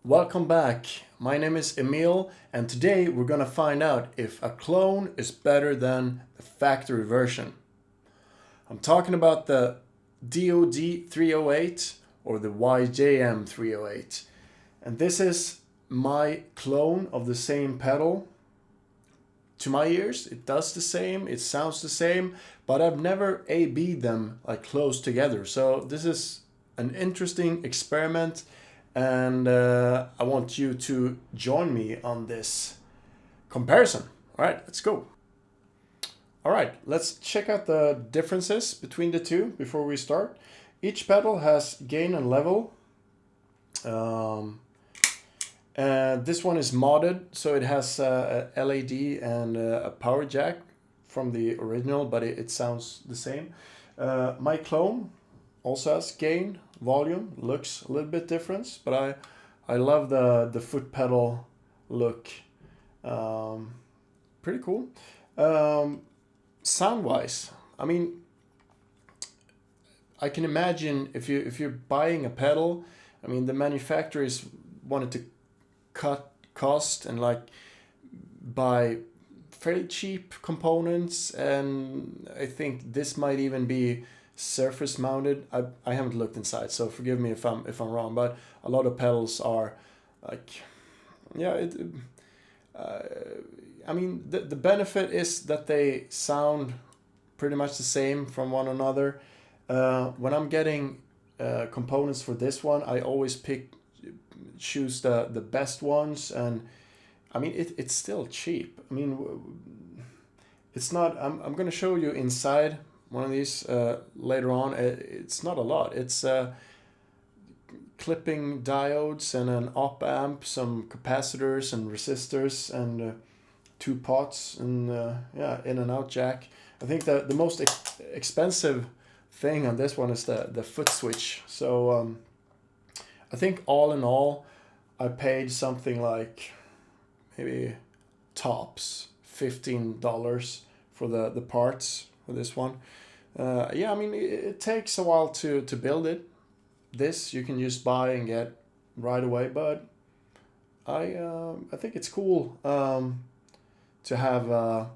Welcome back. My name is Emil, and today we're gonna find out if a clone is better than the factory version. I'm talking about the DOD308 or the YJM308. And this is my clone of the same pedal. To my ears, it does the same, it sounds the same, but I've never A/B'd them like close together. So this is an interesting experiment, and I want you to join me on this comparison. All right, let's go. All right, let's check out the differences between the two before we start. Each pedal has gain and level. This one is modded, so it has a LED and a power jack from the original, but it sounds the same. My clone also has gain, volume, looks a little bit different, but I love the foot pedal look. Pretty cool. Sound-wise, I mean, I can imagine if you're buying a pedal, I mean, the manufacturers wanted to cut cost and like buy fairly cheap components, and I think this might even be surface mounted. I haven't looked inside, so forgive me if I'm wrong, but a lot of pedals are like, yeah, I mean, the benefit is that they sound pretty much the same from one another. When I'm getting components for this one, I always choose the best ones, and I mean it's still cheap. I mean, it's not. I'm gonna show you inside one of these later on. It's not a lot. It's clipping diodes and an op amp, some capacitors and resistors, and two pots, and yeah, in and out jack. I think the most expensive thing on this one is the foot switch. So I think all in all, I paid something like maybe tops $15 for the parts for this one. Yeah, I mean, it takes a while to build it. This you can just buy and get right away, but I think it's cool to have. I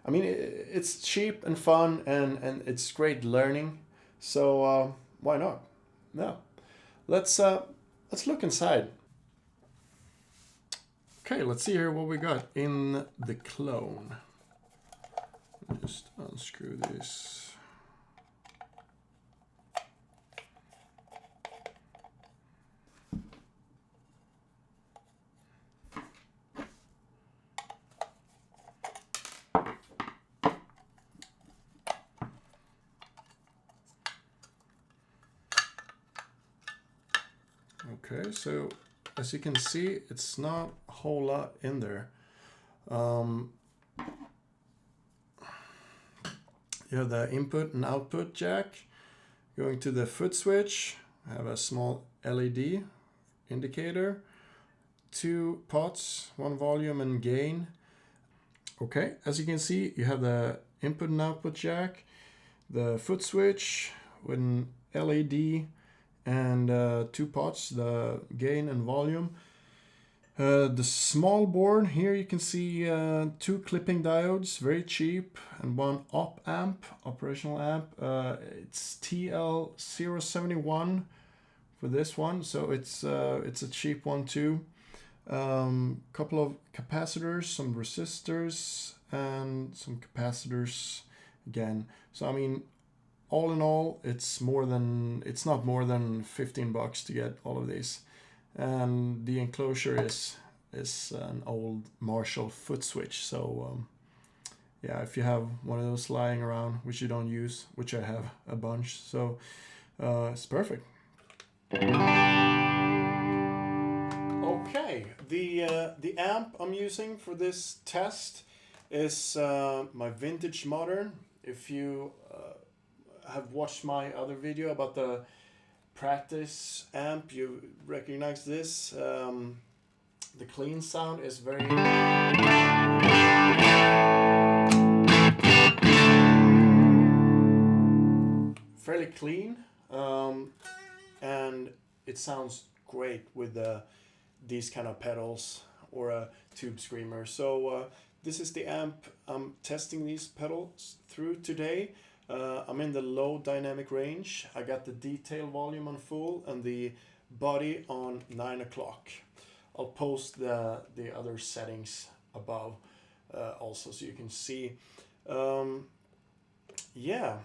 mean, it's cheap and fun, and it's great learning. So why not? Yeah, let's look inside. Okay, let's see here what we got in the clone. Just unscrew this. Okay, so as you can see, it's not a whole lot in there. You have the input and output jack. Going to the foot switch, I have a small LED indicator, two pots, one volume and gain. Okay, as you can see, you have the input and output jack, the foot switch with an LED, and two pots, the gain and volume. The small board here, you can see two clipping diodes, very cheap, and one op amp, operational amp. It's TL071 for this one, so it's a cheap one too. Couple of capacitors, some resistors, and some capacitors again. So I mean, all in all, it's not more than $15 to get all of these. And the enclosure is an old Marshall foot switch. So yeah, if you have one of those lying around, which you don't use, which I have a bunch, so it's perfect. Okay, the amp I'm using for this test is my vintage modern. If you have watched my other video about the practice amp, you recognize this. The clean sound is very fairly clean, and it sounds great with the these kind of pedals or a tube screamer. So this is the amp I'm testing these pedals through today. I'm in the low dynamic range. I got the detail volume on full and the body on 9 o'clock. I'll post the other settings above also so you can see. Yeah,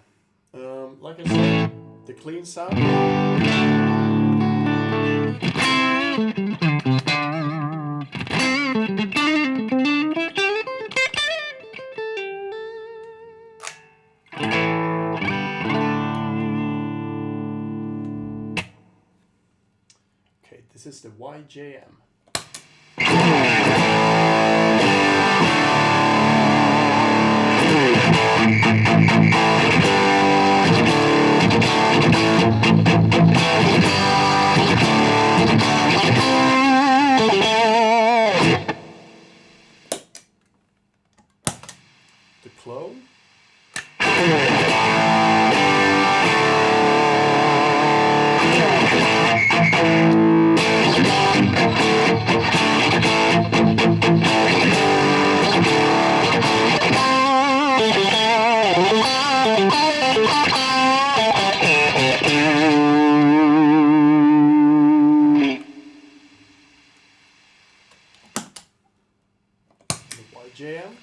like I said, the clean sound. Okay, this is the YJM. The Clone. YJM.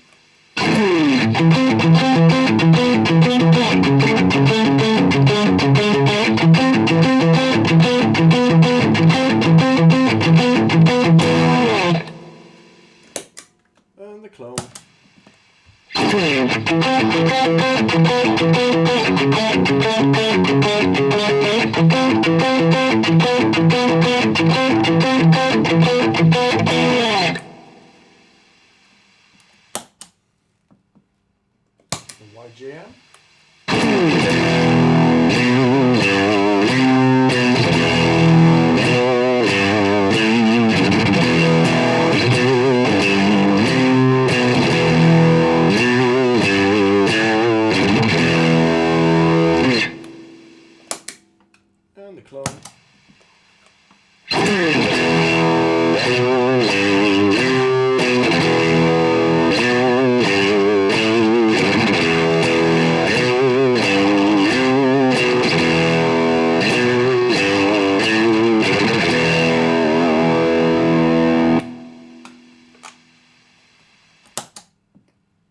And the Clone. YJM. And the Clone.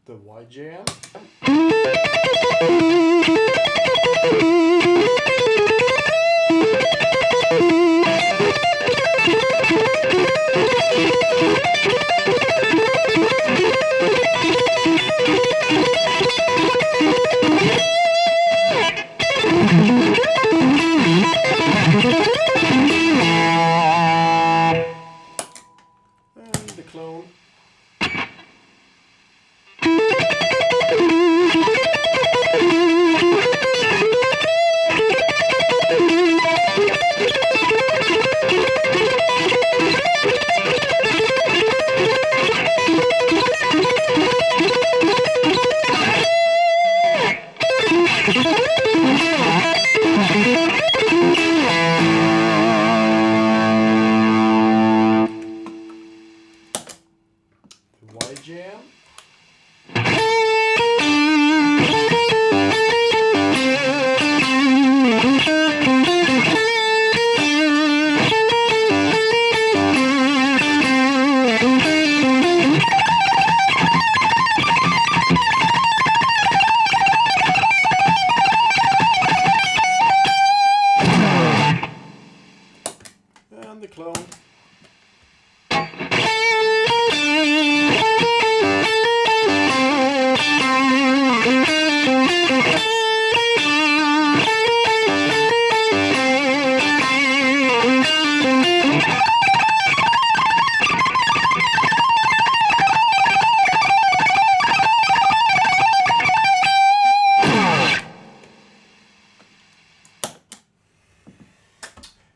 The YJM. And the Clone. YJM. And the Clone.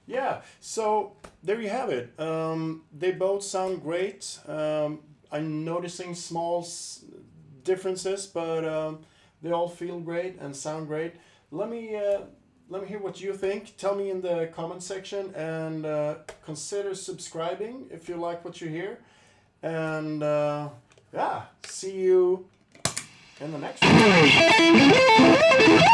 Yeah, so there you have it. They both sound great. I'm noticing small differences, but they all feel great and sound great. Let me let me hear what you think. Tell me in the comment section, and consider subscribing if you like what you hear. And yeah, see you in the next one.